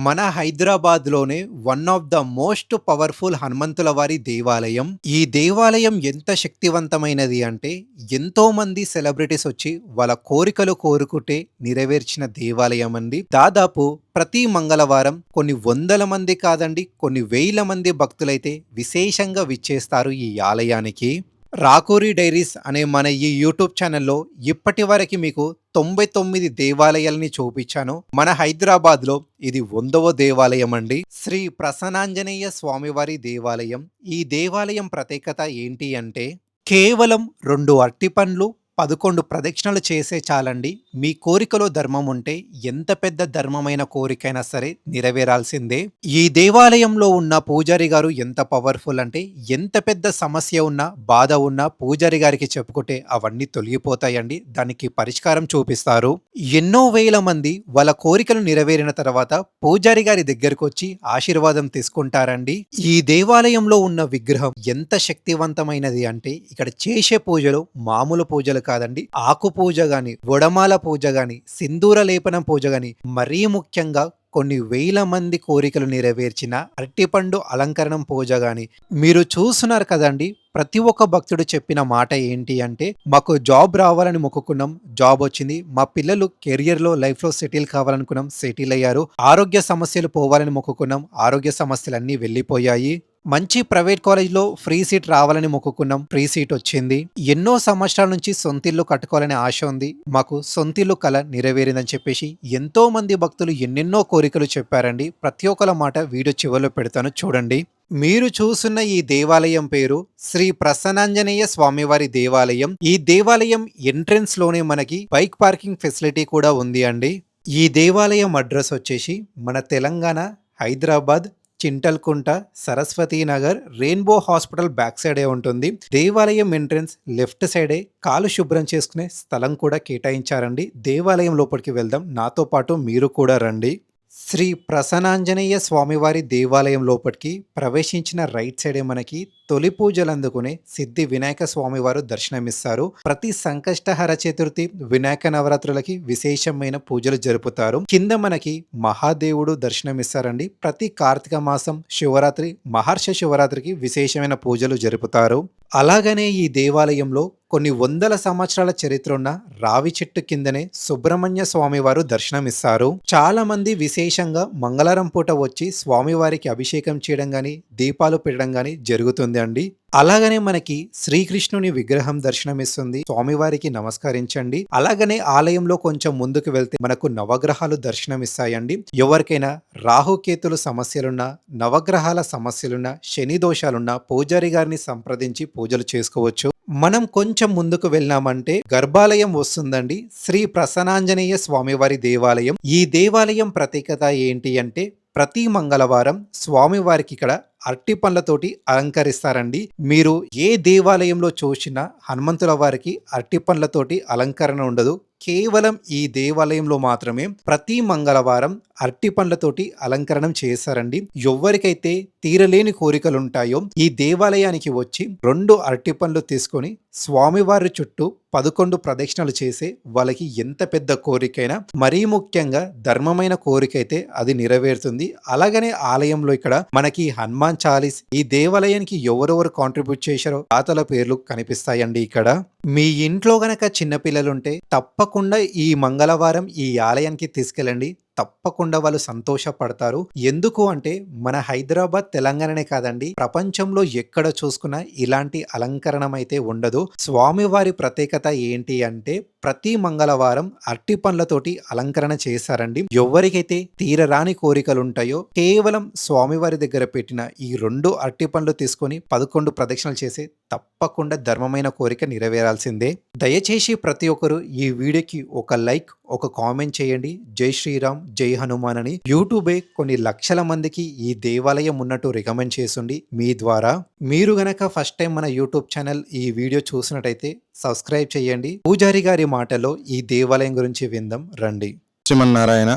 మన హైదరాబాద్‌లోనే one of the most powerful హనుమంతుల వారి దేవాలయం. ఈ దేవాలయం ఎంత శక్తివంతమైనది అంటే, ఎంతోమంది సెలబ్రిటీస్ వచ్చి వాళ్ళ కోరికలు కోరుకుంటే నెరవేర్చిన దేవాలయం అండి. దాదాపు ప్రతి మంగళవారం కొన్ని వందల మంది కాదండి, కొన్ని వేల మంది భక్తులైతే విశేషంగా విచ్చేస్తారు ఈ ఆలయానికి. రాకూరి డైరీస్ అనే మన ఈ యూట్యూబ్ ఛానల్‌లో ఇప్పటివరకి మీకు 99 దేవాలయాల్ని చూపించాను. మన హైదరాబాద్‌లో ఇది 100వ దేవాలయం అండి. శ్రీ ప్రసన్నాంజనేయ స్వామివారి దేవాలయం. ఈ దేవాలయం ప్రత్యేకత ఏంటి అంటే, కేవలం 2 అరటిపండ్లు, 11 ప్రదక్షిణలు చేస్తే చాలండి. మీ కోరికలో ధర్మం ఉంటే ఎంత పెద్ద ధర్మమైన కోరికైనా సరే నెరవేరాల్సిందే. ఈ దేవాలయంలో ఉన్న పూజారి గారు ఎంత పవర్‌ఫుల్ అంటే, ఎంత పెద్ద సమస్య ఉన్నా, బాధ ఉన్నా పూజారి గారికి చెప్పుకుంటే అవన్నీ తొలగిపోతాయండి. దానికి పరిష్కారం చూపిస్తారు. ఎన్నో వేల మంది వాళ్ళ కోరికలు నెరవేరిన తర్వాత పూజారి గారి దగ్గరకొచ్చి ఆశీర్వాదం తీసుకుంటారండి. ఈ దేవాలయంలో ఉన్న విగ్రహం ఎంత శక్తివంతమైనది అంటే, ఇక్కడ చేసే పూజలు మామూలు పూజలు కాదండి. ఆకు పూజ గాని, వడమాల పూజ గాని, సింధూర లేపనం పూజ గాని, మరీ ముఖ్యంగా కొన్ని వేల మంది కోరికలు నెరవేర్చిన అరటిపండు అలంకరణం పూజ గాని మీరు చూస్తున్నారు కదండి. ప్రతి ఒక్క భక్తుడు చెప్పిన మాట ఏంటి అంటే, మాకు జాబ్ రావాలని మొక్కుకున్నాం, జాబ్ వచ్చింది. మా పిల్లలు కెరియర్‌లో లైఫ్‌లో సెటిల్ కావాలనుకున్నాం, సెటిల్ అయ్యారు. ఆరోగ్య సమస్యలు పోవాలని మొక్కుకున్నాం, ఆరోగ్య సమస్యలన్నీ వెళ్ళిపోయాయి. మంచి ప్రైవేట్ కాలేజ్‌లో ఫ్రీ సీట్ రావాలని మొక్కుకున్నాం, ఫ్రీ సీట్ వచ్చింది. ఎన్నో సంవత్సరాల నుంచి సొంతిల్లు కట్టుకోవాలనే ఆశ ఉంది, మాకు సొంతిల్లు కల నెరవేరిందని చెప్పేసి ఎంతో మంది భక్తులు ఎన్నెన్నో కోరికలు చెప్పారండి. ప్రతి ఒక్కళ్ళ మాట వీడియో చివరిలో పెడతాను చూడండి. మీరు చూస్తున్న ఈ దేవాలయం పేరు శ్రీ ప్రసన్నాంజనేయ స్వామివారి దేవాలయం. ఈ దేవాలయం ఎంట్రన్స్ లోనే మనకి బైక్ పార్కింగ్ ఫెసిలిటీ కూడా ఉంది అండి. ఈ దేవాలయం అడ్రస్ వచ్చేసి మన Telangana Hyderabad Chintalkunta Saraswati Nagar rainbow hospital back సైడే ఉంటుంది. దేవాలయం ఎంట్రన్స్ లెఫ్ట్ సైడే కాలు శుభ్రం చేసుకునే స్థలం కూడా కేటాయించారండి. దేవాలయం లోపలికి వెళ్దాం, నాతో పాటు మీరు కూడా రండి. శ్రీ ప్రసన్నాంజనేయ స్వామివారి దేవాలయం లోపలికి ప్రవేశించిన రైట్ సైడే మనకి తొలి పూజలు అందుకునే సిద్ధి వినాయక స్వామివారు దర్శనమిస్తారు. ప్రతి సంకష్టహర చతుర్థి, వినాయక నవరాత్రులకి విశేషమైన పూజలు జరుపుతారు. కింద మనకి మహాదేవుడు దర్శనమిస్తారండి. ప్రతి కార్తీక మాసం, శివరాత్రి, మహర్ష శివరాత్రికి విశేషమైన పూజలు జరుపుతారు. అలాగనే ఈ దేవాలయంలో కొన్ని వందల సంవత్సరాల చరిత్ర ఉన్న రావి చెట్టు కిందనే సుబ్రహ్మణ్య స్వామివారు దర్శనమిస్తారు. చాలా మంది విశేషంగా మంగళవారం పూట వచ్చి స్వామివారికి అభిషేకం చేయడం గాని, దీపాలు పెట్టడం గాని జరుగుతుంది అండి. అలాగనే మనకి శ్రీకృష్ణుని విగ్రహం దర్శనమిస్తుంది. స్వామివారికి నమస్కరించండి. అలాగనే ఆలయంలో కొంచెం ముందుకు వెళ్తే మనకు నవగ్రహాలు దర్శనమిస్తాయండి. ఎవరికైనా రాహుకేతులు సమస్యలున్నా, నవగ్రహాల సమస్యలున్నా, శని దోషాలున్నా పూజారి గారిని సంప్రదించి పూజలు చేసుకోవచ్చు. మనం కొంచెం ముందుకు వెళ్ళామంటే గర్భాలయం వస్తుందండి. శ్రీ ప్రసన్నాంజనేయ స్వామివారి దేవాలయం. ఈ దేవాలయం ప్రత్యేకత ఏంటి అంటే, ప్రతి మంగళవారం స్వామివారికి ఇక్కడ అరటి పండ్లతోటి అలంకరిస్తారండి. మీరు ఏ దేవాలయంలో చూసినా హనుమంతుల వారికి అరటి పండ్లతోటి అలంకరణ ఉండదు. కేవలం ఈ దేవాలయంలో మాత్రమే ప్రతి మంగళవారం అరటి పండ్లతోటి అలంకరణం చేస్తారండి. ఎవరికైతే తీరలేని కోరికలు ఉంటాయో ఈ దేవాలయానికి వచ్చి 2 అరటి పండ్లు తీసుకొని స్వామివారి చుట్టూ 11 ప్రదక్షిణలు చేసే వాళ్ళకి ఎంత పెద్ద కోరికైనా, మరీ ముఖ్యంగా ధర్మమైన కోరికైతే అది నెరవేరుతుంది. అలాగనే ఆలయంలో ఇక్కడ మనకి హనుమాన్ చాలీస్, ఈ దేవాలయానికి ఎవరెవరు కాంట్రిబ్యూట్ చేశారో తాతల పేర్లు కనిపిస్తాయండి ఇక్కడ. మీ ఇంట్లో గనక చిన్నపిల్లలుంటే తప్పకుండా ఈ మంగళవారం ఈ ఆలయానికి తీసుకెళ్ళండి. తప్పకుండా వాళ్ళు సంతోషపడతారు. ఎందుకు అంటే మన హైదరాబాద్ తెలంగాణనే కాదండి, ప్రపంచంలో ఎక్కడ చూసుకున్నా ఇలాంటి అలంకరణం అయితే ఉండదు. స్వామివారి ప్రత్యేకత ఏంటి అంటే, ప్రతి మంగళవారం అరటి పండ్లతోటి అలంకరణ చేశారండి. ఎవరికైతే తీరరాని కోరికలు ఉంటాయో కేవలం స్వామివారి దగ్గర పెట్టిన ఈ 2 అరటి పండ్లు తీసుకొని 11 ప్రదక్షిణలు చేసి తప్పకుండా ధర్మమైన కోరిక నెరవేరాల్సిందే. దయచేసి ప్రతి ఒక్కరు ఈ వీడియోకి ఒక లైక్, ఒక కామెంట్ చేయండి. జై శ్రీరామ్, జై హనుమాన్ అని యూట్యూబే కొన్ని లక్షల మందికి ఈ దేవాలయం ఉన్నట్టు రికమెండ్ చేస్తుంది మీ ద్వారా. మీరు గనక ఫస్ట్ టైం మన యూట్యూబ్ ఛానల్ ఈ వీడియో చూసినట్టయితే సబ్స్క్రైబ్ చేయండి. పూజారి గారి మాటలో ఈ దేవాలయం గురించి విందాం రండి. శ్రీమన్నారాయణ.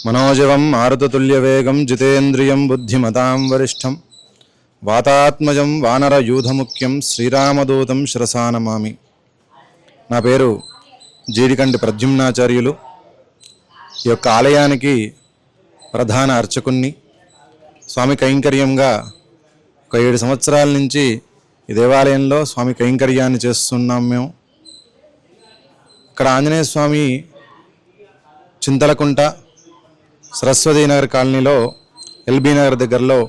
మనోజవం మారుతతుల్య వేగం జితేంద్రియం బుద్ధిమతాం వరిష్టం వాతాత్మజం వానర యూధముఖ్యం శ్రీరామదూతం శిరసా నమామి. నా పేరు జీడికంటి ప్రద్యుమ్నాచార్యులు. ఈ యొక్క ఆలయానికి ప్రధాన అర్చకుణ్ణి. స్వామి కైంకర్యంగా ఒక 7 సంవత్సరాల నుంచి ఈ దేవాలయంలో స్వామి కైంకర్యాన్ని చేస్తున్నాం మేము. ఇక్కడ ఆంజనేయ స్వామి చింతలకుంట సరస్వతీ నగర్ కాలనీలో ఎల్బీ నగర్ దగ్గరలో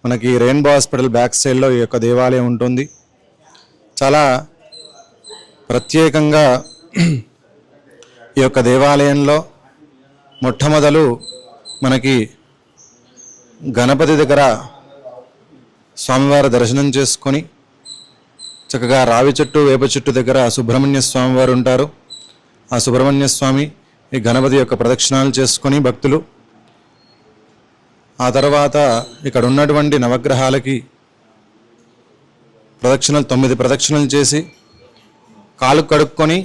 మనకి రెయిన్బో హాస్పిటల్ బ్యాక్ సైడ్లో ఈ యొక్క దేవాలయం ఉంటుంది. చాలా ప్రత్యేకంగా ఈ యొక్క దేవాలయంలో మొట్టమొదలు మనకి గణపతి దగ్గర స్వామివారి దర్శనం చేసుకొని చక్కగా రావి చెట్టు వేప చెట్టు దగ్గర సుబ్రహ్మణ్య స్వామి వారు ఉంటారు. ఆ సుబ్రహ్మణ్య స్వామి ఈ గణపతి యొక్క ప్రదక్షిణాలు చేసుకొని భక్తులు ఆ తర్వాత ఇక్కడ ఉన్నటువంటి నవగ్రహాలకి ప్రదక్షిణలు 9 ప్రదక్షిణలు చేసి కాలు కడుక్కొని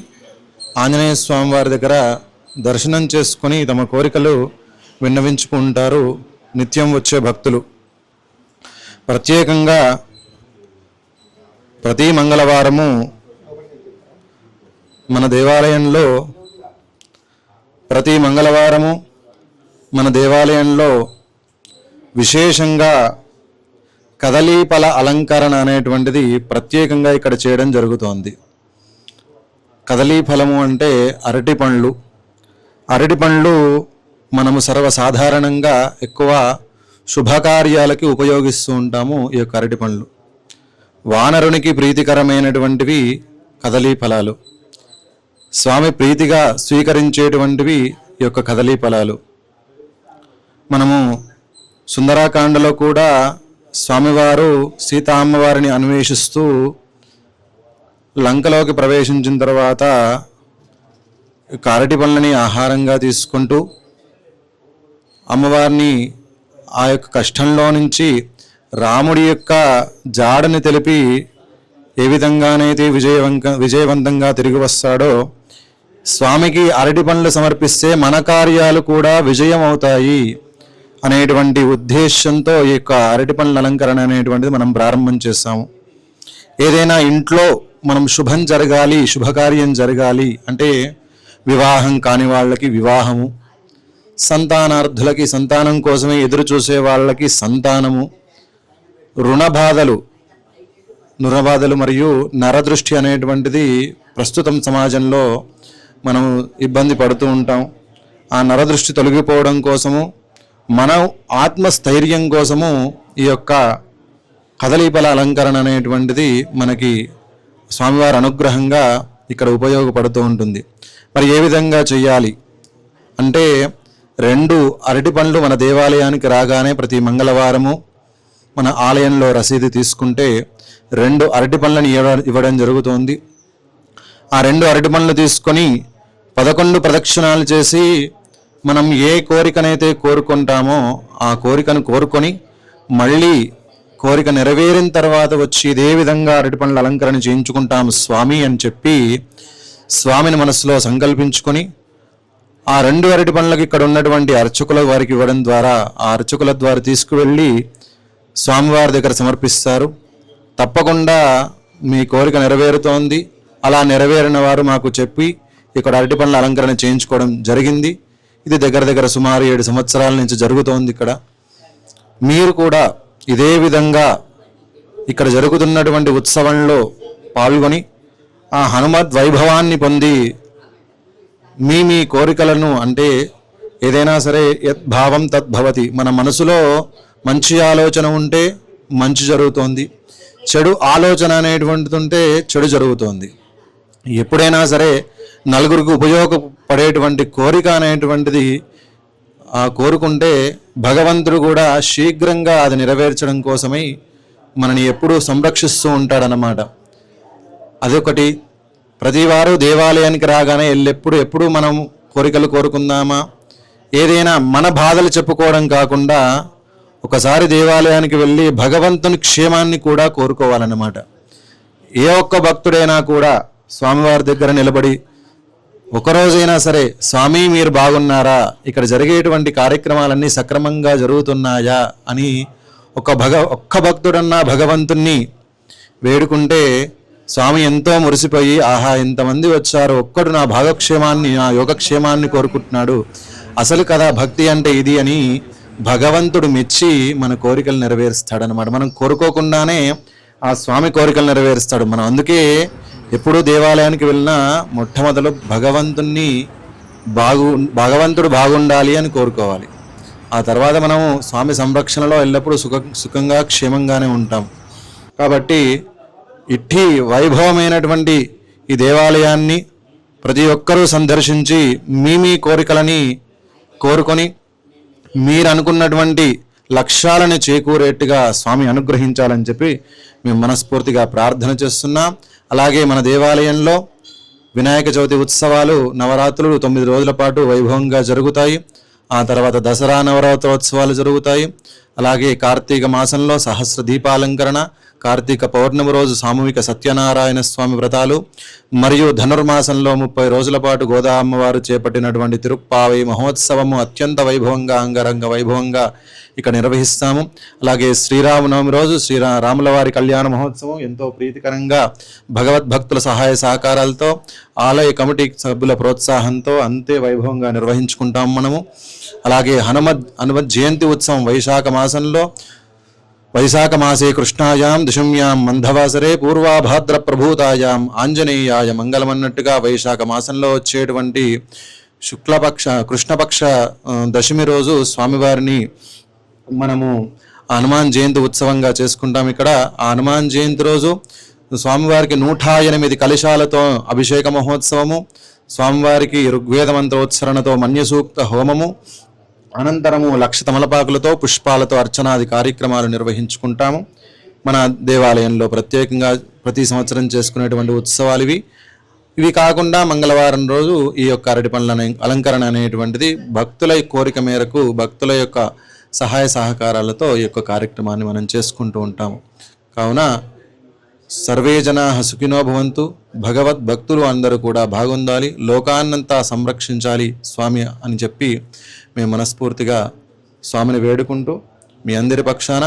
ఆంజనేయ స్వామి వారి దగ్గర దర్శనం చేసుకొని తమ కోరికలు విన్నవించుకుంటారు నిత్యం వచ్చే భక్తులు. ప్రత్యేకంగా ప్రతి మంగళవారము మన దేవాలయంలో విశేషంగా కదలీఫల అలంకరణ అనేటువంటిది ప్రత్యేకంగా ఇక్కడ చేయడం జరుగుతోంది. కదలీఫలము అంటే అరటిపండ్లు మనము సర్వసాధారణంగా ఎక్కువ శుభకార్యాలకి ఉపయోగిస్తూ ఉంటాము. ఈ యొక్క అరటిపండ్లు వానరునికి ప్రీతికరమైనటువంటివి కదలీఫలాలు, స్వామి ప్రీతిగా స్వీకరించేటువంటివి ఈ యొక్క కదలీఫలాలు. మనము సుందరాకాండలో కూడా స్వామివారు సీతా అమ్మవారిని అన్వేషిస్తూ లంకలోకి ప్రవేశించిన తర్వాత అరటి పళ్ళని ఆహారంగా తీసుకుంటూ అమ్మవారిని ఆ యొక్క కష్టంలో నుంచి రాముడి యొక్క జాడని తెలిపి ఏ విధంగానైతే విజయవంతంగా తిరిగి వస్తాడో స్వామికి అరటి పండ్లు సమర్పిస్తే మన కార్యాలు కూడా విజయం అవుతాయి అనేటువంటి ఉద్దేశంతో ఈ యొక్క అరటి పండ్ల అలంకరణ అనేటువంటిది మనం ప్రారంభం చేస్తాము. ఏదైనా ఇంట్లో మనం శుభం జరగాలి, శుభకార్యం జరగాలి అంటే వివాహం కాని వాళ్ళకి వివాహము, సంతానార్థులకి సంతానం కోసమే ఎదురు చూసే వాళ్ళకి సంతానము, రుణబాధలు మరియు నరదృష్టి అనేటువంటిది ప్రస్తుతం సమాజంలో మనం ఇబ్బంది పడుతూ ఉంటాం. ఆ నరదృష్టి తొలగిపోవడం కోసము, మన ఆత్మస్థైర్యం కోసము ఈ యొక్క కదలీఫల అలంకరణ అనేటువంటిది మనకి స్వామివారి అనుగ్రహంగా ఇక్కడ ఉపయోగపడుతూ ఉంటుంది. మరి ఏ విధంగా చేయాలి అంటే 2 అరటి పండ్లు మన దేవాలయానికి రాగానే ప్రతి మంగళవారము మన ఆలయంలో రసీదు తీసుకుంటే 2 అరటి పండ్లను ఇవ్వడం జరుగుతోంది. ఆ 2 అరటి పండ్లు తీసుకొని 11 ప్రదక్షిణాలు చేసి మనం ఏ కోరికనైతే కోరుకుంటామో ఆ కోరికను కోరుకొని మళ్ళీ కోరిక నెరవేరిన తర్వాత వచ్చి ఇదే విధంగా అరటి పండ్ల అలంకరణ చేయించుకుంటాం స్వామి అని చెప్పి స్వామిని మనసులో సంకల్పించుకొని ఆ 2 అరటి పండ్లకి ఇక్కడ ఉన్నటువంటి అర్చకుల వారికి ఇవ్వడం ద్వారా ఆ అర్చకుల ద్వారా తీసుకువెళ్ళి స్వామివారి దగ్గర సమర్పిస్తారు. తప్పకుండా మీ కోరిక నెరవేరుతోంది, అలా నెరవేరిన వారు మాకు చెప్పి ఇక్కడ అరటి పండ్ల అలంకరణ చేయించుకోవడం జరిగింది. ఇది దగ్గర సుమారు 7 సంవత్సరాల నుంచి జరుగుతోంది. ఇక్కడ మీరు కూడా ఇదే విధంగా ఇక్కడ జరుగుతున్నటువంటి ఉత్సవంలో పాల్గొని ఆ హనుమద్ వైభవాన్ని పొంది మీ కోరికలను అంటే ఏదైనా సరే యద్భావం తద్భవతి, మన మనసులో మంచి ఆలోచన ఉంటే మంచి జరుగుతోంది, చెడు ఆలోచన అనేటువంటిది ఉంటే చెడు జరుగుతోంది. ఎప్పుడైనా సరే నలుగురికి ఉపయోగపడేటువంటి కోరిక అనేటువంటిది కోరుకుంటే భగవంతుడు కూడా శీఘ్రంగా అది నెరవేర్చడం కోసమై మనని ఎప్పుడూ సంరక్షిస్తూ ఉంటాడనమాట. అదొకటి. ప్రతివారు దేవాలయానికి రాగానే ఎప్పుడు మనం కోరికలు కోరుకుందామా, ఏదైనా మన బాధలు చెప్పుకోవడం కాకుండా ఒకసారి దేవాలయానికి వెళ్ళి భగవంతుని క్షేమాన్ని కూడా కోరుకోవాలన్నమాట. ఏ ఒక్క భక్తుడైనా కూడా స్వామివారి దగ్గర నిలబడి ఒకరోజైనా సరే స్వామి మీరు బాగున్నారా, ఇక్కడ జరిగేటువంటి కార్యక్రమాలన్నీ సక్రమంగా జరుగుతున్నాయా అని ఒక్క భక్తుడన్నా భగవంతుణ్ణి వేడుకుంటే స్వామి ఎంతో మురిసిపోయి ఆహా ఇంతమంది వచ్చారు, ఒక్కడు నా భాగక్షేమాన్ని నా యోగక్షేమాన్ని కోరుకుంటున్నాడు అసలు కదా భక్తి అంటే ఇది అని భగవంతుడు మెచ్చి మన కోరికలు నెరవేరుస్తాడనమాట. మనం కోరుకోకుండానే ఆ స్వామి కోరికలు నెరవేరుస్తాడు. మనం అందుకే ఎప్పుడూ దేవాలయానికి వెళ్ళినా మొట్టమొదలు భగవంతుడు బాగుండాలి అని కోరుకోవాలి. ఆ తర్వాత మనము స్వామి సంరక్షణలో ఎల్లప్పుడూ సుఖంగా క్షేమంగానే ఉంటాం. కాబట్టి ఇట్టి వైభవమైనటువంటి ఈ దేవాలయాన్ని ప్రతి ఒక్కరూ సందర్శించి మీ కోరికలని కోరుకొని మీరు అనుకున్నటువంటి లక్ష్యాలను చేకూరేట్టుగా స్వామి అనుగ్రహించాలని చెప్పి మేము మనస్ఫూర్తిగా ప్రార్థన చేస్తున్నాం. అలాగే మన దేవాలయంలో వినాయక చవితి ఉత్సవాలు నవరాత్రులు 9 రోజుల పాటు వైభవంగా జరుగుతాయి. ఆ తర్వాత దసరా నవరాత్రోత్సవాలు జరుగుతాయి. అలాగే కార్తీక మాసంలో సహస్ర దీపాలంకరణ, కార్తీక పౌర్ణమి రోజు సామూహిక సత్యనారాయణ స్వామి వ్రతాలు, మరియు ధనుర్మాసంలో 30 రోజుల పాటు గోదా అమ్మవారు చేపట్టినటువంటి తిరుప్పావై మహోత్సవము అత్యంత వైభవంగా అంగరంగ వైభవంగా ఇక్కడ నిర్వహిస్తాము. అలాగే శ్రీరామనవమి రోజు రాముల వారి కళ్యాణ మహోత్సవం ఎంతో ప్రీతికరంగా భగవద్భక్తుల సహాయ సహకారాలతో ఆలయ కమిటీ సభ్యుల ప్రోత్సాహంతో అంతే వైభవంగా నిర్వహించుకుంటాం మనము. అలాగే హనుమత్ జయంతి ఉత్సవం వైశాఖ మాసే కృష్ణాయాం దశమ్యాం మంధవాసరే పూర్వాభాద్ర ప్రభూతాయాం ఆంజనేయాయ మంగళమన్నట్టుగా వైశాఖ మాసంలో వచ్చేటువంటి కృష్ణపక్ష దశమి రోజు స్వామివారిని మనము హనుమాన్ జయంతి ఉత్సవంగా చేసుకుంటాం. ఇక్కడ ఆ హనుమాన్ జయంతి రోజు స్వామివారికి 108 కలశాలతో అభిషేక మహోత్సవము, స్వామివారికి ఋగ్వేద మంత్రోచ్చరణతో మన్యసూక్త హోమము, అనంతరము 1,00,000 తమలపాకులతో పుష్పాలతో అర్చనాది కార్యక్రమాలు నిర్వహించుకుంటాము. మన దేవాలయంలో ప్రత్యేకంగా ప్రతి సంవత్సరం చేసుకునేటువంటి ఉత్సవాలు ఇవి కాకుండా మంగళవారం రోజు ఈ యొక్క అరటి పండ్ల అలంకరణ అనేటువంటిది భక్తుల కోరిక మేరకు భక్తుల యొక్క సహాయ సహకారాలతో ఈ యొక్క కార్యక్రమాన్ని మనం చేసుకుంటూ ఉంటాము. కావున సర్వే జనా సుఖినో భవంతు, భగవద్భక్తులు అందరూ కూడా బాగుండాలి, లోకాన్నంతా సంరక్షించాలి స్వామి అని చెప్పి మేము మనస్ఫూర్తిగా స్వామిని వేడుకుంటూ మీ అందరి పక్షాన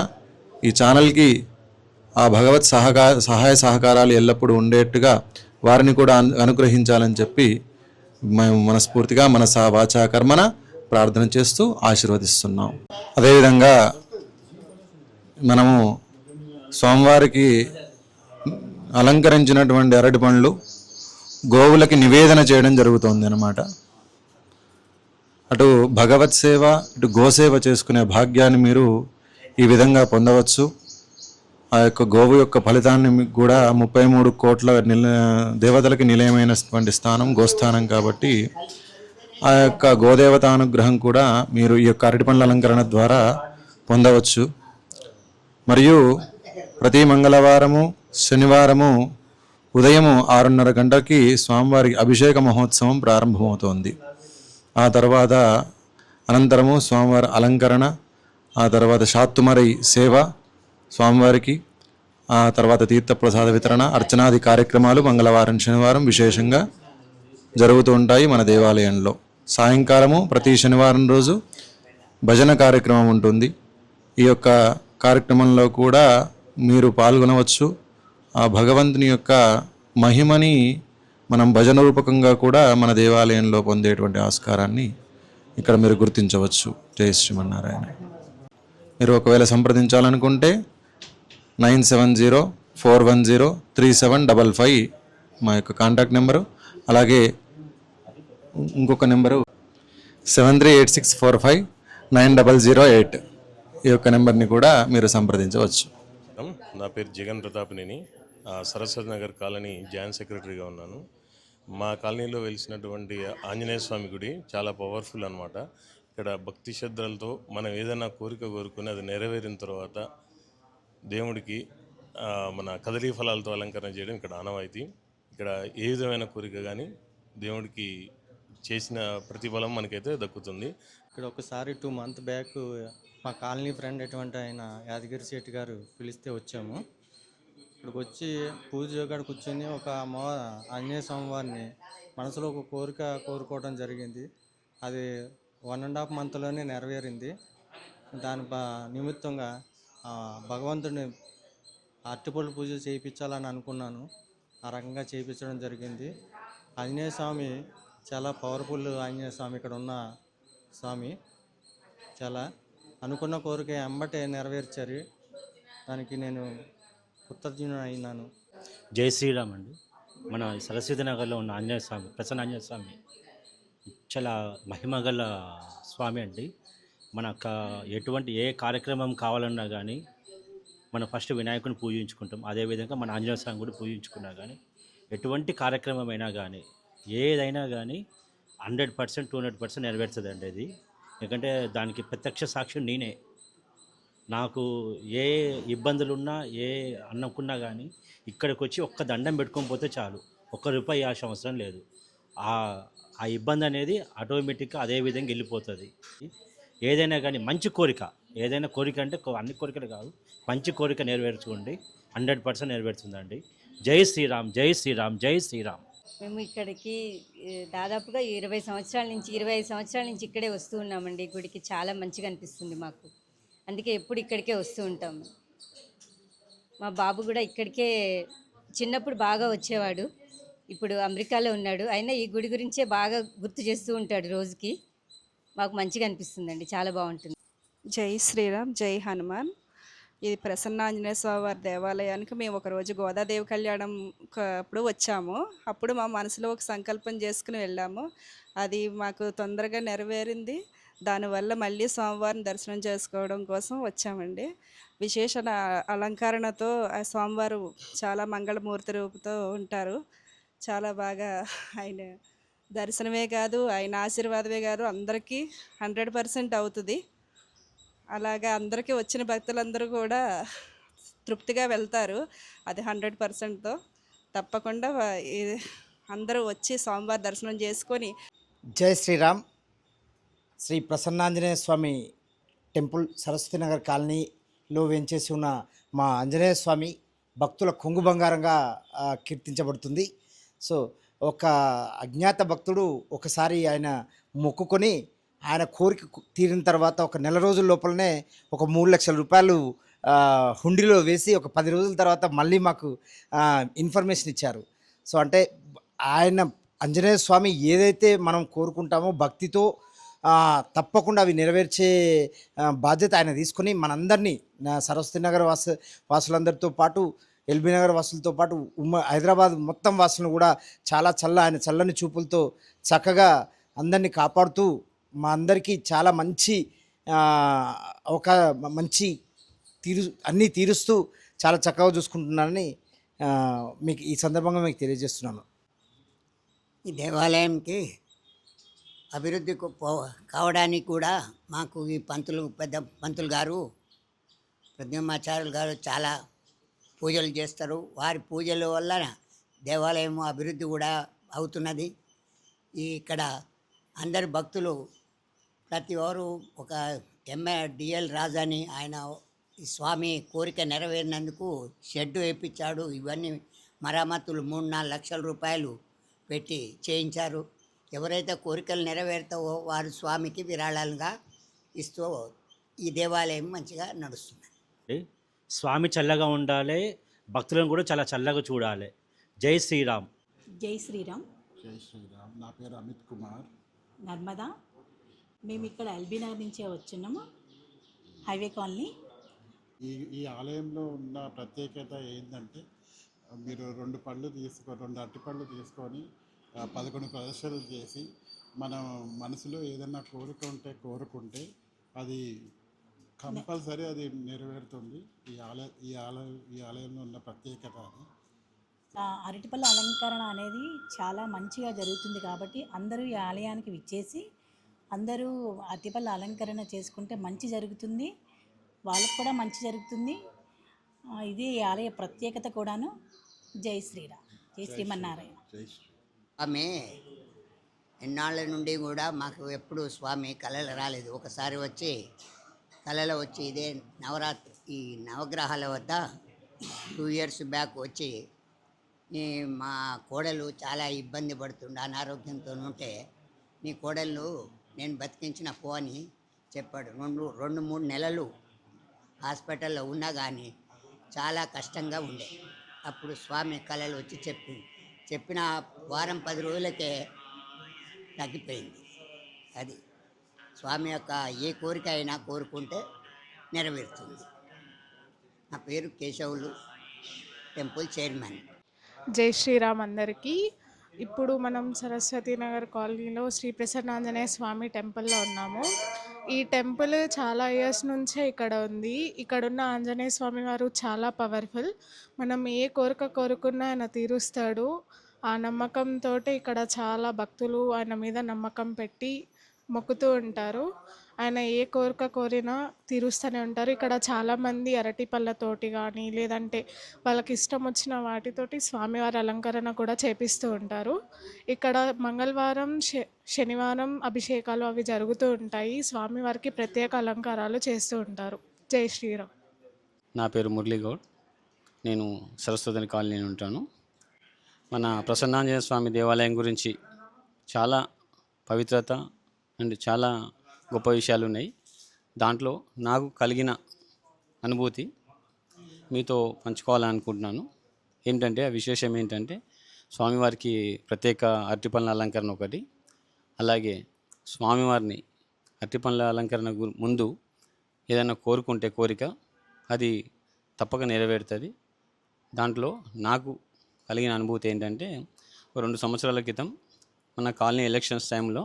ఈ ఛానల్కి ఆ భగవత్ సహాయ సహకారాలు ఎల్లప్పుడూ ఉండేట్టుగా వారిని కూడా అనుగ్రహించాలని చెప్పి మేము మనస్ఫూర్తిగా మనసా వాచా కర్మన ప్రార్థన చేస్తూ ఆశీర్వదిస్తున్నాం. అదేవిధంగా మనము స్వామివారికి అలంకరించినటువంటి అరటి పండ్లు గోవులకి నివేదన చేయడం జరుగుతుంది అన్నమాట. అటు భగవత్ సేవ ఇటు గోసేవ చేసుకునే భాగ్యాన్ని మీరు ఈ విధంగా పొందవచ్చు. ఆ యొక్క గోవు యొక్క ఫలితాన్ని కూడా 33 కోట్ల దేవతలకి నిలయమైనటువంటి స్థానం గోస్థానం కాబట్టి ఆ యొక్క గోదేవత అనుగ్రహం కూడా మీరు ఈ యొక్క అరటి పండ్ల అలంకరణ ద్వారా పొందవచ్చు. మరియు ప్రతి మంగళవారము శనివారము ఉదయము 6:30 గంటలకి స్వామివారికి అభిషేక మహోత్సవం ప్రారంభమవుతోంది. ఆ తర్వాత అనంతరము స్వామివారి అలంకరణ, ఆ తర్వాత శాత్తుమరై సేవ స్వామివారికి, ఆ తర్వాత తీర్థప్రసాద వితరణ, అర్చనాది కార్యక్రమాలు మంగళవారం శనివారం విశేషంగా జరుగుతూ ఉంటాయి మన దేవాలయంలో. సాయంకాలము ప్రతి శనివారం రోజు భజన కార్యక్రమం ఉంటుంది. ఈ యొక్క కార్యక్రమంలో కూడా మీరు పాల్గొనవచ్చు. ఆ భగవంతుని యొక్క మహిమని మనం భజన రూపకంగా కూడా మన దేవాలయంలో పొందేటువంటి ఆస్కారాన్ని ఇక్కడ మీరు గుర్తించవచ్చు. జై శ్రీమన్నారాయణ. మీరు ఒకవేళ సంప్రదించాలనుకుంటే 9704103755 మా యొక్క కాంటాక్ట్ నెంబరు. అలాగే ఇంకొక నెంబరు 7386459008. ఈ యొక్క నెంబర్ని కూడా మీరు సంప్రదించవచ్చు. నా పేరు జగన్ ప్రతాప్నేని, సరస్వతి నగర్ కాలనీ జాయింట్ సెక్రటరీగా ఉన్నాను. మా కాలనీలో వెలిసినటువంటి ఆంజనేయ స్వామి గుడి చాలా పవర్ఫుల్ అనమాట. ఇక్కడ భక్తి శ్రద్ధలతో మనం ఏదైనా కోరిక కోరుకుని అది నెరవేరిన తర్వాత దేవుడికి మన కదలీ ఫలాలతో అలంకరణ చేయడం ఇక్కడ ఆనవాయితీ. ఇక్కడ ఏ విధమైన కోరిక కానీ దేవుడికి చేసిన ప్రతిఫలం మనకైతే దక్కుతుంది. ఇక్కడ ఒకసారి 2 months బ్యాక్ మా కాలనీ ఫ్రెండ్ ఎటువంటి ఆయన యాదగిరి శెట్టి గారు పిలిస్తే వచ్చాము. ఇక్కడికి వచ్చి పూజ కాడ కూర్చొని ఒక ఆంజనేయ స్వామి వారిని మనసులో ఒక కోరిక కోరుకోవడం జరిగింది. అది 1.5 monthలోనే నెరవేరింది. దాని నిమిత్తంగా భగవంతుడిని అరటిపళ్ళు పూజ చేయించాలని అనుకున్నాను. ఆ రకంగా చేయించడం జరిగింది. ఆంజనేయ స్వామి చాలా పవర్ఫుల్ ఆంజనేయ స్వామి. ఇక్కడ ఉన్న స్వామి. చాలా అనుకున్న కోరిక ఎంబటే నెరవేర్చారు. దానికి నేను కృతజ్ఞుడు అయినాను. జై శ్రీరామ్ అండి. మన సరస్వతి నగర్లో ఉన్న ఆంజనేయ స్వామి, ప్రసన్న ఆంజనేయ స్వామి చాలా మహిమగల స్వామి అండి. మనకు ఎటువంటి ఏ కార్యక్రమం కావాలన్నా కానీ మనం ఫస్ట్ వినాయకుని పూజించుకుంటాం. అదేవిధంగా మన ఆంజనేయ స్వామి కూడా పూజించుకున్నా కానీ ఎటువంటి కార్యక్రమం అయినా కానీ ఏదైనా కానీ 100% 200% నెరవేరుతుంది అండి అది. ఎందుకంటే దానికి ప్రత్యక్ష సాక్ష్యం నేనే. నాకు ఏ ఇబ్బందులున్నా ఏ అన్నకున్నా కానీ ఇక్కడికి వచ్చి ఒక్క దండం పెట్టుకొని పోతే చాలు, ఒక్క రూపాయి ఆశ అవసరం లేదు. ఆ ఆ ఇబ్బంది అనేది ఆటోమేటిక్గా అదే విధంగా వెళ్ళిపోతుంది. ఏదైనా కానీ మంచి కోరిక, ఏదైనా కోరిక అంటే అన్ని కోరికలు కాదు, మంచి కోరిక నెరవేర్చుకోండి, 100% నెరవేరుతుందండి. జై శ్రీరామ్, జై శ్రీరామ్, జై శ్రీరామ్. మేము ఇక్కడికి దాదాపుగా 25 సంవత్సరాల నుంచి ఇక్కడే వస్తూ ఉన్నామండి. గుడికి చాలా మంచిగా అనిపిస్తుంది మాకు. అందుకే ఎప్పుడు ఇక్కడికే వస్తూ ఉంటాము. మా బాబు కూడా ఇక్కడికే చిన్నప్పుడు బాగా వచ్చేవాడు. ఇప్పుడు అమెరికాలో ఉన్నాడు. అయినా ఈ గుడి గురించే బాగా గుర్తు చేస్తూ ఉంటాడు రోజుకి. మాకు మంచిగా అనిపిస్తుందండి, చాలా బాగుంటుంది. జై శ్రీరామ్, జై హనుమాన్. ఇది ప్రసన్నాంజనేయ స్వామి వారి దేవాలయానికి మేము ఒకరోజు గోదాదేవి కళ్యాణం అప్పుడు వచ్చాము. అప్పుడు మా మనసులో ఒక సంకల్పం చేసుకుని వెళ్ళాము. అది మాకు తొందరగా నెరవేరింది. దానివల్ల మళ్ళీ స్వామివారిని దర్శనం చేసుకోవడం కోసం వచ్చామండి. విశేష అలంకరణతో ఆ స్వామివారు చాలా మంగళమూర్తి రూపుతో ఉంటారు. చాలా బాగా ఆయన దర్శనమే కాదు, ఆయన ఆశీర్వాదమే కాదు, అందరికీ 100% అవుతుంది. అలాగా అందరికీ వచ్చిన భక్తులందరూ కూడా తృప్తిగా వెళ్తారు. అది 100%తో తప్పకుండా అందరూ వచ్చి స్వామివారి దర్శనం చేసుకొని. జై శ్రీరామ్. శ్రీ ప్రసన్నాంజనేయ స్వామి టెంపుల్ సరస్వతి నగర్ కాలనీలో వేంచేసి ఉన్న మా ఆంజనేయ స్వామి భక్తుల కొంగు బంగారంగా కీర్తించబడుతుంది. సో ఒక అజ్ఞాత భక్తుడు ఒకసారి ఆయన మొక్కుకొని ఆయన కోరిక తీరిన తర్వాత ఒక నెల రోజుల లోపలనే ఒక 3 లక్షల రూపాయలు హుండీలో వేసి ఒక 10 రోజుల తర్వాత మళ్ళీ మాకు ఇన్ఫర్మేషన్ ఇచ్చారు. సో అంటే ఆయన ఆంజనేయ స్వామి ఏదైతే మనం కోరుకుంటామో భక్తితో తప్పకుండా అవి నెరవేర్చే బాధ్యత ఆయన తీసుకొని మనందరినీ సరస్వతి నగర్ వాసులందరితో పాటు ఎల్బీ నగర్ వాసులతో పాటు హైదరాబాద్ మొత్తం వాసులను కూడా చాలా ఆయన చల్లని చూపులతో చక్కగా అందరినీ కాపాడుతూ మా అందరికీ చాలా మంచి ఒక మంచి అన్నీ తీరుస్తూ చాలా చక్కగా చూసుకుంటున్నానని మీకు ఈ సందర్భంగా మీకు తెలియజేస్తున్నాను. ఈ దేవాలయంకి అభివృద్ధి కావడానికి కూడా మాకు ఈ పెద్ద పంతులు గారు, ప్రద్యుమ్నాచార్యులు గారు చాలా పూజలు చేస్తారు. వారి పూజల వల్ల దేవాలయం అభివృద్ధి కూడా అవుతున్నది. ఇక్కడ అందరి భక్తులు ప్రతి వారు ఒక డిఎల్ రాజాని ఆయన ఈ స్వామి కోరిక నెరవేరినందుకు షెడ్డు వేయించాడు. ఇవన్నీ మరమ్మతులు 3-4 లక్షల రూపాయలు పెట్టి చేయించారు. ఎవరైతే కోరికలు నెరవేరుతావో వారు స్వామికి విరాళాలుగా ఇస్తూ ఈ దేవాలయం మంచిగా నడుస్తుంది. స్వామి చల్లగా ఉండాలి, భక్తులను కూడా చాలా చల్లగా చూడాలి. జై శ్రీరామ్. జై శ్రీరామ్. జై శ్రీరామ్. నా పేరు అమిత్ కుమార్, నర్మదా. మేము ఇక్కడ ఎల్బీ నగర్ నుంచే వచ్చున్నాము, హైవే కాలనీ. ఈ ఆలయంలో ఉన్న ప్రత్యేకత ఏంటంటే మీరు 2 అరటిపళ్ళు తీసుకొని 11 ప్రదర్శనలు చేసి మన మనసులో ఏదైనా కోరుకుంటే అది కంపల్సరీ అది నెరవేరుతుంది. ఈ ఆలయంలో ఉన్న ప్రత్యేకత అది. అరటిపళ్ళ అలంకరణ అనేది చాలా మంచిగా జరుగుతుంది కాబట్టి అందరూ ఈ ఆలయానికి విచ్చేసి అందరూ అరటిపళ్ళ అలంకరణ చేసుకుంటే మంచి జరుగుతుంది, వాళ్ళకు కూడా మంచి జరుగుతుంది. ఇది ఈ ఆలయ ప్రత్యేకత కూడాను. జై శ్రీరామ్, జై శ్రీమన్నారాయణ. ఆమె ఎన్నాళ్ళ నుండి కూడా మాకు ఎప్పుడు స్వామి కళలు రాలేదు. ఒకసారి కళలో వచ్చి ఇదే నవరాత్రి ఈ నవగ్రహాల వద్ద 2 years బ్యాక్ వచ్చి మా కోడలు చాలా ఇబ్బంది పడుతుండే అనారోగ్యంతో ఉంటే నీ కోడలు నేను బతికించిన పో అని చెప్పాడు. 2-3 నెలలు హాస్పిటల్లో ఉన్నా కానీ చాలా కష్టంగా ఉండే. అప్పుడు స్వామి కళలు వచ్చి చెప్పిన వారం 10 రోజులకే తగ్గిపోయింది. అది స్వామి యొక్క ఏ కోరిక అయినా కోరుకుంటే నెరవేరుతుంది. నా పేరు కేశవులు, టెంపుల్ చైర్మన్. జై శ్రీరామ్ అందరికీ. ఇప్పుడు మనం సరస్వతి నగర్ కాలనీలో శ్రీ ప్రసన్నాంజనేయ స్వామి టెంపుల్లో ఉన్నాము. ఈ టెంపుల్ చాలా ఇయర్స్ నుంచే ఇక్కడ ఉంది. ఇక్కడున్న ఆంజనేయ స్వామి వారు చాలా పవర్ఫుల్. మనం ఏ కోరిక కోరుకున్నా ఆయన తీరుస్తాడు. ఆ నమ్మకంతో ఇక్కడ చాలా భక్తులు ఆయన మీద నమ్మకం పెట్టి మొక్కుతూ ఉంటారు. ఆయన ఏ కోరిక కోరినా తీరుస్తూనే ఉంటారు. ఇక్కడ చాలామంది అరటి పళ్ళతోటి కానీ లేదంటే వాళ్ళకి ఇష్టం వచ్చిన వాటితోటి స్వామివారి అలంకరణ కూడా చేపిస్తూ ఉంటారు. ఇక్కడ మంగళవారం శనివారం అభిషేకాలు అవి జరుగుతూ ఉంటాయి. స్వామివారికి ప్రత్యేక అలంకారాలు చేస్తూ ఉంటారు. జై శ్రీరామ్. నా పేరు మురళీగౌడ్. నేను సరస్వతి కాలనీ ఉంటాను. మన ప్రసన్నాంజనేయ స్వామి దేవాలయం గురించి చాలా పవిత్రత అండ్ చాలా గొప్ప విషయాలు ఉన్నాయి. దాంట్లో నాకు కలిగిన అనుభూతి మీతో పంచుకోవాలనుకుంటున్నాను. ఏంటంటే ఆ విశేషం ఏంటంటే స్వామివారికి ప్రత్యేక అరటిపండ్ల అలంకరణ ఒకటి. అలాగే స్వామివారిని అరటిపండ్ల అలంకరణ ముందు ఏదైనా కోరుకుంటే కోరిక అది తప్పక నెరవేరుతుంది. దాంట్లో నాకు కలిగిన అనుభూతి ఏంటంటే 2 సంవత్సరాల క్రితం మన కాలనీ ఎలక్షన్స్ టైంలో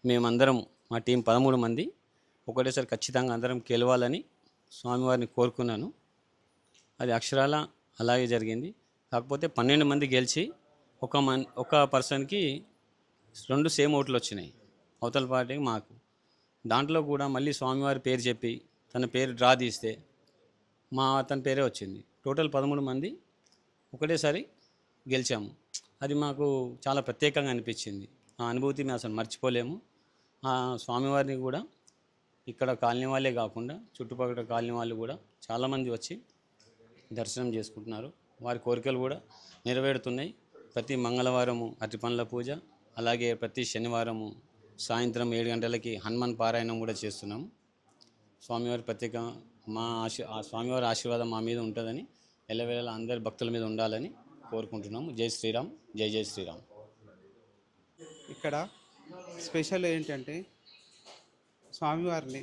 మేమందరం మా టీం 13 మంది ఒకటేసారి ఖచ్చితంగా అందరం గెలవాలని స్వామివారిని కోరుకున్నాను. అది అక్షరాల అలాగే జరిగింది. కాకపోతే 12 మంది గెలిచి ఒక పర్సన్కి 2 సేమ్ ఓట్లు వచ్చినాయి, అవతల పార్టీకి మాకు. దాంట్లో కూడా మళ్ళీ స్వామివారి పేరు చెప్పి తన పేరు డ్రా తీస్తే అతని పేరే వచ్చింది. టోటల్ 13 మంది ఒకటేసారి గెలిచాము. అది మాకు చాలా ప్రత్యేకంగా అనిపించింది. ఆ అనుభూతి మేము అసలు మర్చిపోలేము. ఆ స్వామివారిని కూడా ఇక్కడ కాలనీ వాళ్ళే కాకుండా చుట్టుపక్కల కాలనీ వాళ్ళు కూడా చాలామంది వచ్చి దర్శనం చేసుకుంటున్నారు. వారి కోరికలు కూడా నెరవేరుతున్నాయి. ప్రతి మంగళవారము అరటిపండ్ల పూజ, అలాగే ప్రతి శనివారము సాయంత్రం 7 గంటలకి హనుమాన్ పారాయణం కూడా చేస్తున్నాము. స్వామివారి ప్రత్యేక ఆ స్వామివారి ఆశీర్వాదం మా మీద ఉంటుందని, ఎల్లవేళలా అందరి భక్తుల మీద ఉండాలని కోరుకుంటున్నాము. జై శ్రీరామ్. జై జై శ్రీరామ్. ఇక్కడ స్పెషల్ ఏంటంటే స్వామివారిని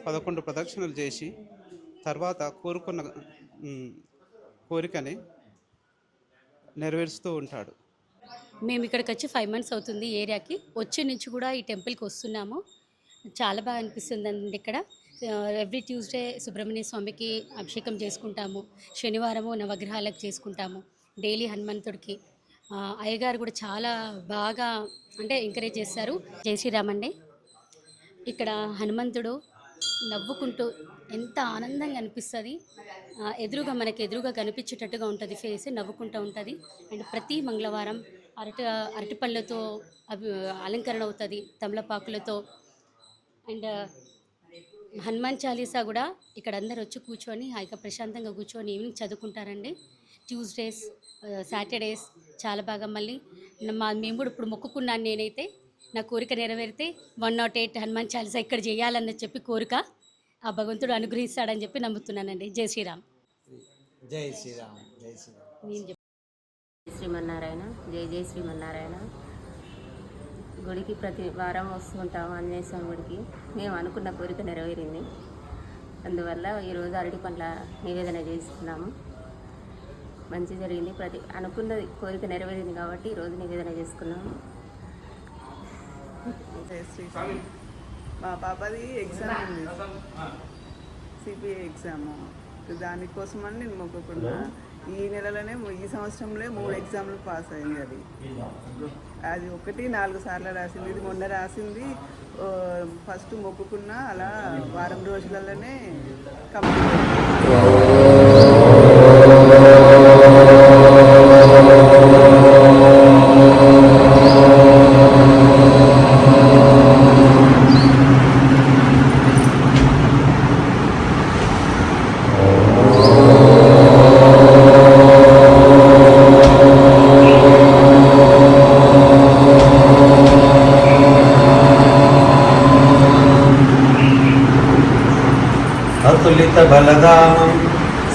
11 ప్రదక్షిణలు చేసి తర్వాత కోరుకున్న కోరికని నెరవేరుస్తూ ఉంటాడు. మేము ఇక్కడికి వచ్చి 5 months అవుతుంది. ఏరియాకి వచ్చి నుంచి కూడా ఈ టెంపుల్కి వస్తున్నాము. చాలా బాగా అనిపిస్తుంది అండి. ఇక్కడ ఎవ్రీ ట్యూస్డే సుబ్రహ్మణ్య స్వామికి అభిషేకం చేసుకుంటాము. శనివారము నవగ్రహాలకు చేసుకుంటాము. డైలీ హనుమంతుడికి అయ్యగారు కూడా చాలా బాగా ఎంకరేజ్ చేస్తారు. జై శ్రీరామ్ అండి. ఇక్కడ హనుమంతుడు నవ్వుకుంటూ ఎంత ఆనందంగా అనిపిస్తుంది. మనకి ఎదురుగా కనిపించేటట్టుగా ఉంటుంది. ఫేస్ నవ్వుకుంటూ ఉంటుంది. అండ్ ప్రతి మంగళవారం అరటిపళ్ళతో అలంకరణ అవుతుంది, తమలపాకులతో. అండ్ హనుమాన్ చాలీసా కూడా ఇక్కడ అందరు వచ్చి కూర్చొని హాయిగా ప్రశాంతంగా కూర్చొని ఈవినింగ్ చదువుకుంటారండి. ట్యూస్డేస్, సాటర్డేస్ చాలా బాగా. మళ్ళీ మేము కూడా ఇప్పుడు మొక్కుకున్నాను. నేనైతే నా కోరిక నెరవేరితే 108 హనుమాన్ చాలీసా ఇక్కడ చేయాలని చెప్పి కోరిక ఆ భగవంతుడు అనుగ్రహిస్తాడని చెప్పి నమ్ముతున్నానండి. జై శ్రీరామ్. జై శ్రీరామ్. జై శ్రీరామ్. నేను శ్రీమన్నారాయణ. జై జై శ్రీమన్నారాయణ. గుడికి ప్రతి వారం వస్తుంటాము. ఆంజనేయ స్వామి గుడికి. మేము అనుకున్న కోరిక నెరవేరింది. అందువల్ల ఈరోజు అరటి పండ్ల నివేదన చేసుకున్నాము. మంచి జరిగింది. అనుకున్న కోరిక నెరవేరింది కాబట్టి ఈరోజు నివేదన చేసుకున్నాము. మా పాపది ఎగ్జామ్ ఉంది, సిపిఐ ఎగ్జాము. దానికోసమని నేను మొక్కుకున్నా. ఈ నెలలోనే ఈ సంవత్సరంలో 3 ఎగ్జామ్లు పాస్ అయింది. అది 4 సార్లు రాసింది. ఇది మొన్న రాసింది. ఫస్ట్ మొక్కుకున్నా, అలా వారం రోజులలోనే కంప్లీట్. बलदामं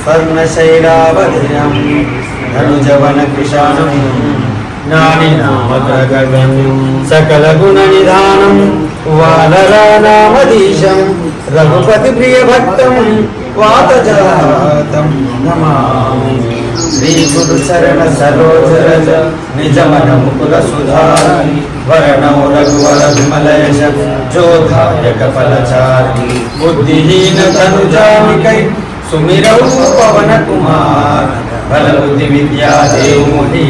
स्वर्णशैलावधिरं धनुजवनकृशानं జ్ఞానినామగ్రగణ్యం సకల గుణ నిధానం వానరానామధీశం రఘుపతి ప్రియ భక్తం వాతజాతం నమామి. శ్రీ గురు చరణ సరోజ రజ నిజమన ముకుల సుధారి వరణౌ రఘువర విమలయశ జోధాయక ఫలచారి బుద్ధిహీన తను జామికై సుమిరౌ పవన కుమార్ బల బుద్ధి విద్యా దేవోహి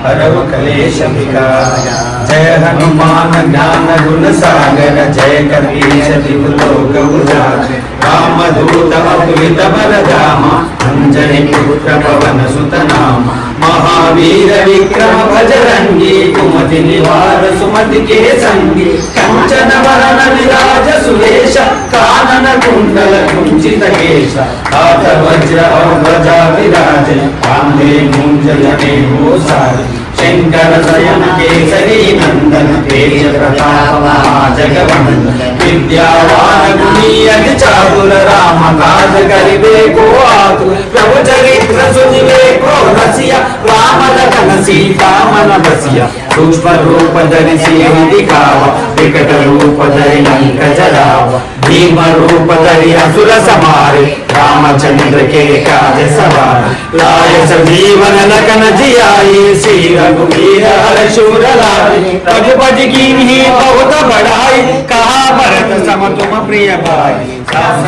హరవు కలేశ వికార జయ హనుమాన్ జ్ఞాన గుణ సాగర జయ కపీశ దిగులోక ఉజాగర రామదూత అతులిత బలధామ అంజని పుత్ర పవన సుత నామ మహావీర విక్రమ భజరంగి కుమతి నివార సుమతి కే సంగి కంచన వరణ విరాజ సురేశ కానన కుండల కుంచిత కేశ హాత వజ్ర ధ్వజా విరాజ కాందే ముంజలనే గోసారి శంకర శయన కేసరి నందన తేజ ప్రతాప జగవందన విద్యావాన గుణీ అతి చాతుర రామ కాజ కరిబే కో ఆతు ప్రభు చరిత్ర సునివే కో రసియ రామ లఖన సీతామన బసియ సూక్ష్మ రూప ధరిసి దిఖావ వికట రూప ధరి లంక జరావ భీమ రూప ధరి అసుర సమారి रामचंद्र के काज सवार लाय संजीवन लखन जियाई श्री रघुवीर हर्षूर लाए रघुपति कीन्ही बहुत बड़ाई कहा भरत सम तुम प्रिय भाई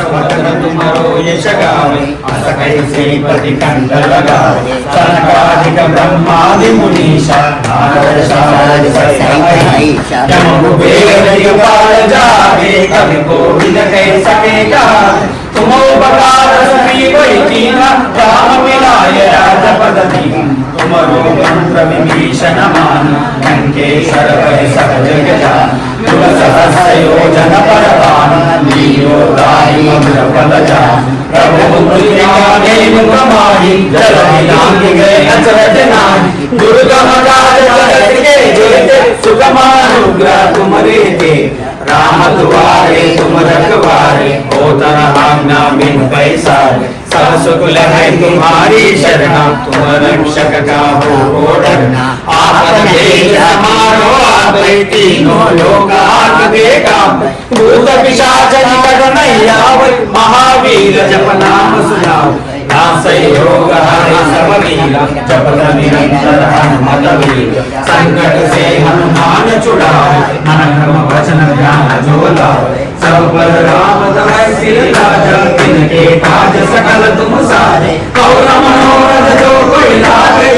वदन तुमरो यश गावे अस श्रीपति कंठ लगावे सनकादिक ब्रह्मादि मुनीषा नारद शारद सहित जम कुबेर दिगपाल जागे कवि कोविद कह सके गावे तुम उपकार सुग्रीव कीन्हा राम मिलाय राजपद दीन्हा तुमरो मंत्र विभीषण मान लंकेश्वर भय सब जग जान तुम सहस्र योजन परवान लीलो राई मधुर पद जान प्रभु मुद्रिकाने मुख माहि जलधि लांघि गए अचरज नाहि दुर्गम काज जगत के जेते सुगमानुग्रह तुमरे ते राम दुआरे तुम रखवारे होतन आज्ञा बिन पैसारे सब सुकुल है तुम्हारी शरणा तुम रक्षक का हो डरना आपत देख हमारो आप तीनों लोक आगे काम भूत पिशाच निकट नहीं आवे महावीर जप नाम सुनाओ योग हरे सब वीरा जपत निरंतर हनुमत वीर संकट से हनुमान छुड़ाए मन क्रम वचन ज्ञान जो लाए सब पर राम तमय सिर राजा तिनके काज सकल तुम सारे और मनोरथ जो कोई लागे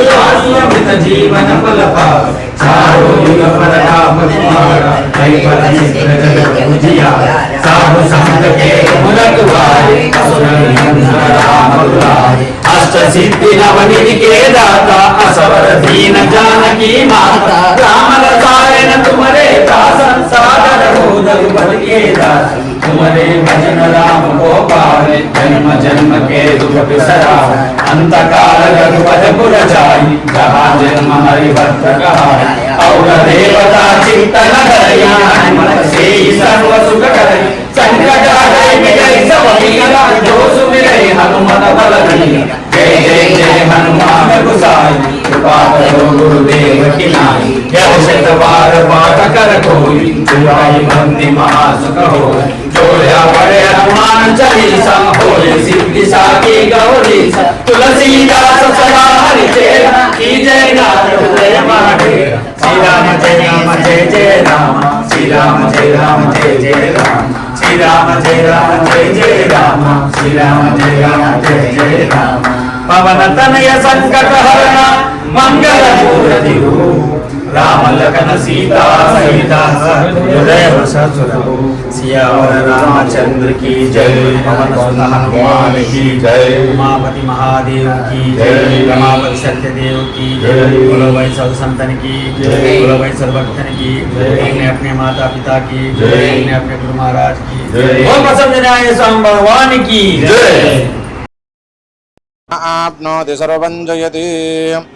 अमित जीवन फल पावे चारों युग पर राम तुम्हारा कई पर निद्र जगत उजियारा साधु संत के तुम रखवारे असुर निकंदन राम दुलारे अष्ट सिद्धि नवनिधि के दाता असवर दीन जानकी माता राम रसायन तुम्हारे दास सागर हो रघुपति के दास तुम्हारे भजन राम को पावे जन्म जन्म के दुख बिसरावे अंत काल रघुपत पुर जाई जहाँ जन्म हरि भक्त कहाई और देवता चिंतन करया हनुमत से सर्व सुख करई संकट हरै मिटै सब पीरा जो सुमिरै हनुमत बल धीरा जय जय जय हनुमान गोसाई कृपा करो गुरुदेव की नाई जय शत बार पाठ कर कोई जुआई बंदी महासुख होय जोया पड़े हनुमान चालीसा होय सिद्धि साकी गौरीसा तुलसीदास सदा हरि चेरा की जय नाथ हृदय माडेरा श्री राम जय जय राम श्री राम जय जय राम श्री राम जय जय राम श्री राम जय जय राम पवन तनय संकट हरण मंगल मूर्ति राम लखन सीता सहित हृदय बसुर सियावर रामचंद्र की जय पवन सुत हनुमान की जय उमापति महादेव की जय रमापति सत्यदेव की जय बोलो वैष्णव संतन की जय बोलो वैष्णव भक्तन की जय अपने माता पिता की जय अपने गुरु महाराज की जय ओम प्रसन्न स्वामी भगवान की जय। आप्नोति सर्वं जयति।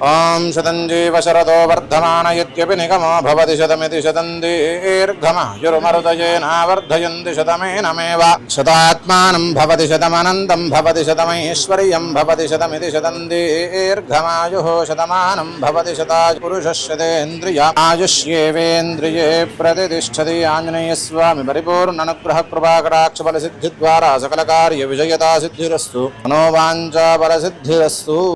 ॐ शतं जीव शरदो वर्धमान यद्यपि निगमो भवति शतमिति शतं दीर्घमायुर्मरुतयेनावर्धयन्ति शतमेनमेव। शतात्मानं भवति शतमनन्तं भवति शतमैश्वर्यं भवति शतमिति शतं दीर्घमायुः शतमानं भवति शतायुपुरुषस्यतेन्द्रिय आयुष्येवेन्द्रिये प्रतिष्ठति। आञ्जनेयस्वामी परिपूर्णानुग्रह कृपाकटाक्षफलसिद्धिद्वारा सकलकार्यविजयता सिद्धिरस्तु। मनोवाञ्छा सिद्धिरस्तु।